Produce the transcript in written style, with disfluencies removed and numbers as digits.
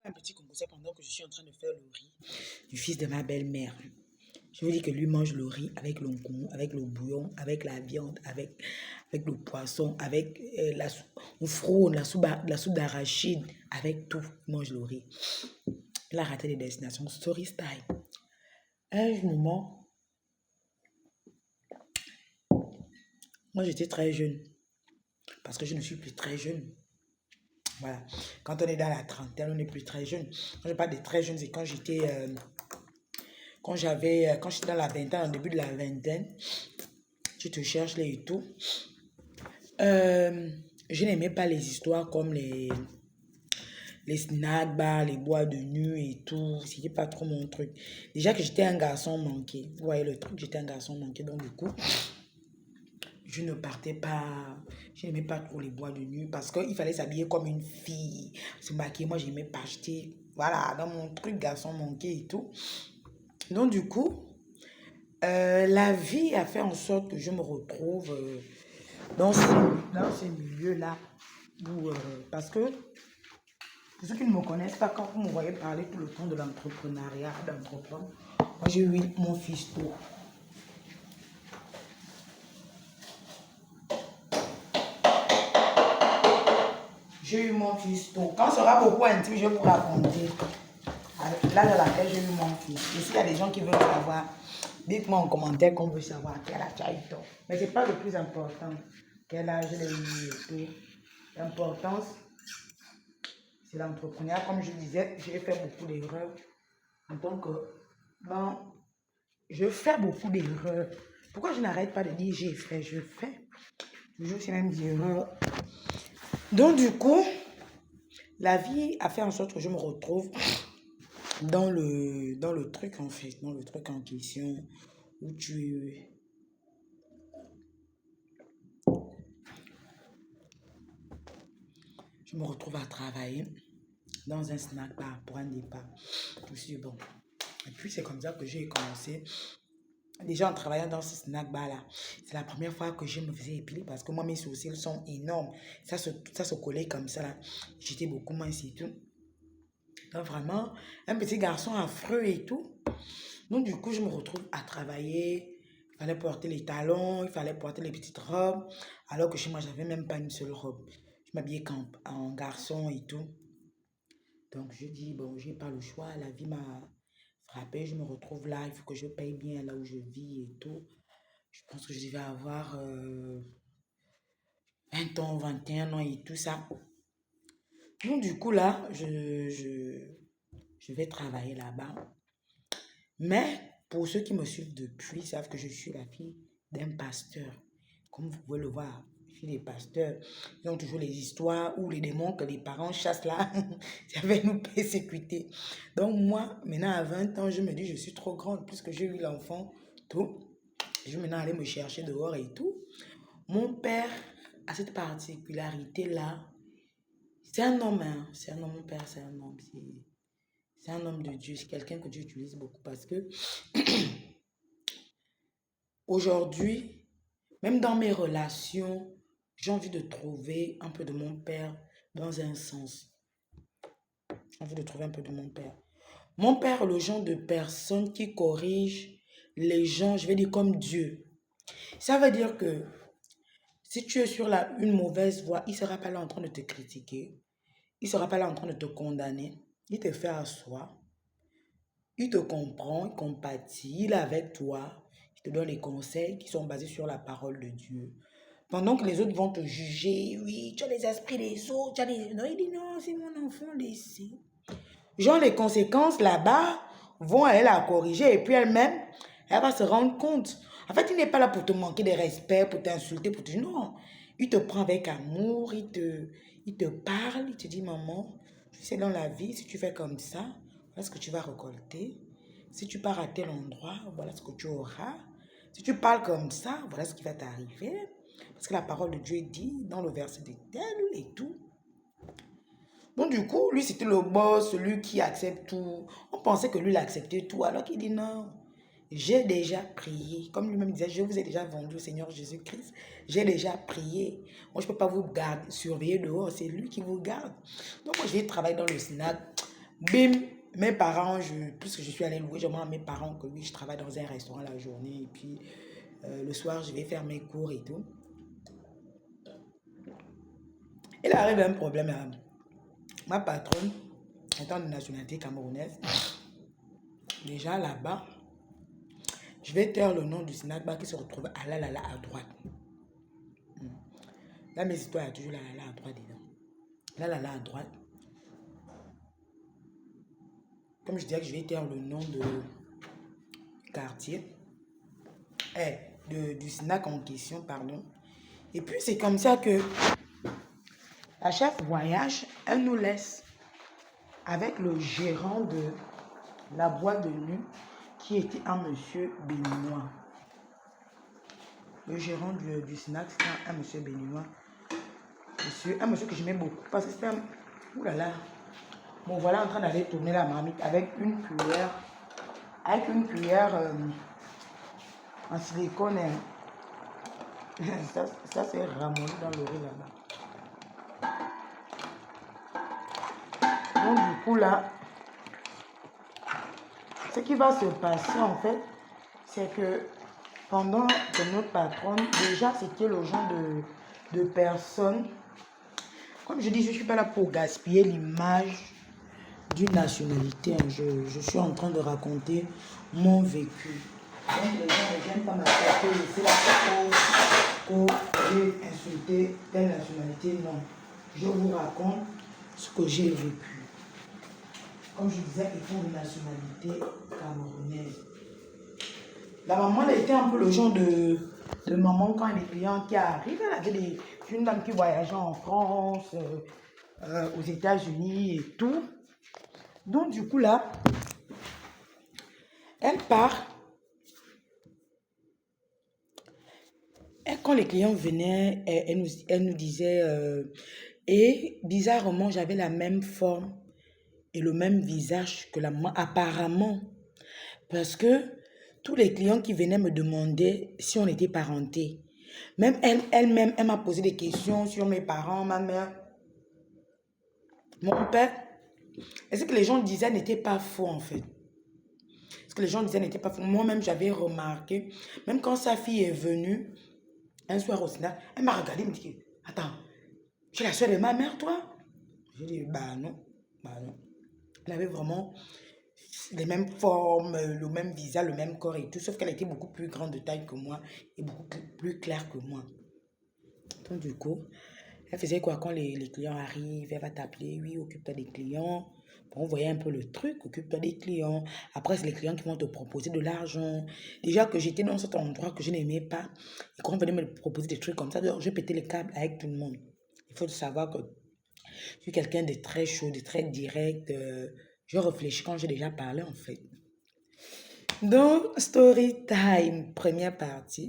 Un petit composé pendant que je suis en train de faire le riz du fils de ma belle-mère. Je veux dire que lui mange le riz avec le goût, avec le bouillon, avec la viande, avec le poisson, avec on frôle la soupe d'arachide, avec tout. Il mange le riz. Il a raté les destinations. Story style. Un moment, moi j'étais très jeune. Parce que je ne suis plus très jeune. Voilà. Quand on est dans la trentaine, on n'est plus très jeune. Quand je parle de très jeune, c'est quand j'étais quand j'étais dans la vingtaine, au début de la vingtaine, tu te cherches là et tout. Je n'aimais pas les histoires comme les snack bars, les boîtes de nuit et tout. C'était pas trop mon truc. Déjà que j'étais un garçon manqué. Vous voyez le truc, j'étais un garçon manqué. Donc du coup, je ne partais pas, je n'aimais pas trop les boîtes de nuit parce qu'il fallait s'habiller comme une fille, se maquiller. Moi, j'aimais pas acheter, voilà, dans mon truc garçon manqué et tout. Donc du coup, la vie a fait en sorte que je me retrouve dans ces milieux-là. Parce que, pour ceux qui ne me connaissent pas, quand vous me voyez parler tout le temps de l'entrepreneuriat, d'entreprendre, moi j'ai eu mon fils tôt. J'ai eu mon fils tôt. Quand ce sera beaucoup intime, je vais vous raconter l'âge à laquelle j'ai eu mon fils. Et s'il y a des gens qui veulent savoir, dites-moi en commentaire qu'on veut savoir quel âge tu as eu tôt. Mais ce n'est pas le plus important. Quel âge j'ai eu tôt. L'importance, c'est l'entrepreneuriat. Comme je disais, j'ai fait beaucoup d'erreurs. En tant que... Bon, je fais beaucoup d'erreurs. Pourquoi je n'arrête pas de dire j'ai fait, je fais. Toujours ces mêmes erreurs. Donc du coup, la vie a fait en sorte que je me retrouve dans le truc en fait, dans le truc en question où je me retrouve à travailler dans un snack bar pour un départ. Je me suis dit bon. Et puis c'est comme ça que j'ai commencé. Déjà en travaillant dans ce snack bar là, c'est la première fois que je me faisais épiler parce que moi mes sourcils sont énormes. Ça se collait comme ça là. J'étais beaucoup moins et tout. Donc vraiment, un petit garçon affreux et tout. Donc du coup, je me retrouve à travailler. Il fallait porter les talons, il fallait porter les petites robes. Alors que chez moi, j'avais même pas une seule robe. Je m'habillais en garçon et tout. Donc je dis, bon, j'ai pas le choix. La vie m'a frappé. Je me retrouve là. Il faut que je paye bien là où je vis et tout. Je pense que je devais avoir 20 ans, 21 ans et tout ça. Donc du coup là, je vais travailler là-bas. Mais pour ceux qui me suivent depuis, savent que je suis la fille d'un pasteur. Comme vous pouvez le voir, je suis des pasteurs. Ils ont toujours les histoires ou les démons que les parents chassent là. Ça va nous persécuter. Donc moi, maintenant à 20 ans, je me dis je suis trop grande puisque j'ai eu l'enfant, tout. Je vais maintenant aller me chercher dehors et tout. Mon père a cette particularité-là. C'est un homme, hein. C'est un homme, mon père, c'est un homme. C'est un homme de Dieu, c'est quelqu'un que Dieu utilise beaucoup parce que aujourd'hui, même dans mes relations, j'ai envie de trouver un peu de mon père dans un sens. J'ai envie de trouver un peu de mon père. Mon père est le genre de personne qui corrige les gens, je vais dire comme Dieu. Ça veut dire que si tu es sur une mauvaise voie, il ne sera pas là en train de te critiquer. Il ne sera pas là en train de te condamner. Il te fait asseoir. Il te comprend, il compatit, il est avec toi. Il te donne des conseils qui sont basés sur la parole de Dieu. Pendant que les autres vont te juger, oui, tu as les esprits des autres, tu as des... Non, il dit non, c'est mon enfant, laissez. Genre, les conséquences là-bas vont aller la corriger et puis elle-même, elle va se rendre compte. En fait, il n'est pas là pour te manquer de respect, pour t'insulter, pour te dire non. Il te prend avec amour, il te parle, il te dit maman, tu sais, dans la vie, si tu fais comme ça, voilà ce que tu vas récolter. Si tu pars à tel endroit, voilà ce que tu auras. Si tu parles comme ça, voilà ce qui va t'arriver. Parce que la parole de Dieu dit dans le verset de tel et tout. Donc du coup, lui c'était le boss, celui qui accepte tout. On pensait que lui il acceptait tout, alors qu'il dit non. J'ai déjà prié. Comme lui-même disait, je vous ai déjà vendu au Seigneur Jésus-Christ. J'ai déjà prié. Moi, je ne peux pas vous garder, surveiller dehors. C'est lui qui vous garde. Donc moi, je vais travailler dans le snack. Bim, mes parents, puisque je suis allée louer, je demande à mes parents que oui, je travaille dans un restaurant la journée et puis le soir, je vais faire mes cours et tout. Il arrive un problème. Ma patronne, étant de nationalité camerounaise, déjà là-bas, je vais taire le nom du snack bar qui se retrouve à la à droite. Là, mes histoires, il y a toujours la à droite dedans. La à droite. Comme je disais que je vais taire le nom de quartier, du snack en question, pardon. Et puis, c'est comme ça que la chef voyage, elle nous laisse avec le gérant de la boîte de nuit qui était un monsieur béninois. Le gérant du snack, c'était un monsieur béninois. Un monsieur que j'aimais beaucoup parce que c'était un... Ouh là là. Bon, voilà en train d'aller tourner la marmite avec une cuillère. Avec une cuillère en silicone. Ça c'est ramolli dans le riz là-bas. Donc du coup là, ce qui va se passer en fait, c'est que pendant que notre patronne, déjà c'était le genre de personnes, comme je dis, je ne suis pas là pour gaspiller l'image d'une nationalité. Je suis en train de raconter mon vécu. Donc les gens ne viennent pas m'attaquer, c'est la faute que j'ai insulté telle nationalité. Non, je vous raconte ce que j'ai vécu. Comme je disais, ils font de nationalité camerounaise. La maman, elle était un peu le genre de maman quand les clients qui arrivent. Elle avait une dame qui voyageait en France, aux États-Unis et tout. Donc du coup là, elle part. Et quand les clients venaient, elle nous disait, et bizarrement, j'avais la même forme et le même visage que la maman, apparemment. Parce que tous les clients qui venaient me demandaient si on était parentés. Même elle-même, elle m'a posé des questions sur mes parents, ma mère, mon père. Et ce que les gens disaient n'était pas faux en fait. Ce que les gens disaient n'était pas faux. Moi-même, j'avais remarqué, même quand sa fille est venue, un soir au Sénat, elle m'a regardé, elle me dit, attends, tu es la soeur de ma mère, toi? J'ai dit, bah non, bah non. Elle avait vraiment les mêmes formes, le même visage, le même corps et tout, sauf qu'elle était beaucoup plus grande de taille que moi et beaucoup plus claire que moi. Donc du coup, elle faisait quoi quand les clients arrivent, elle va t'appeler, oui, occupe-toi des clients. Bon, on voyait un peu le truc, occupe-toi des clients. Après, c'est les clients qui vont te proposer de l'argent. Déjà que j'étais dans cet endroit que je n'aimais pas, et quand on venait me proposer des trucs comme ça, je pétais les câbles avec tout le monde. Il faut savoir que je suis quelqu'un de très chaud, de très direct. Je réfléchis quand j'ai déjà parlé, en fait. Donc, story time, première partie.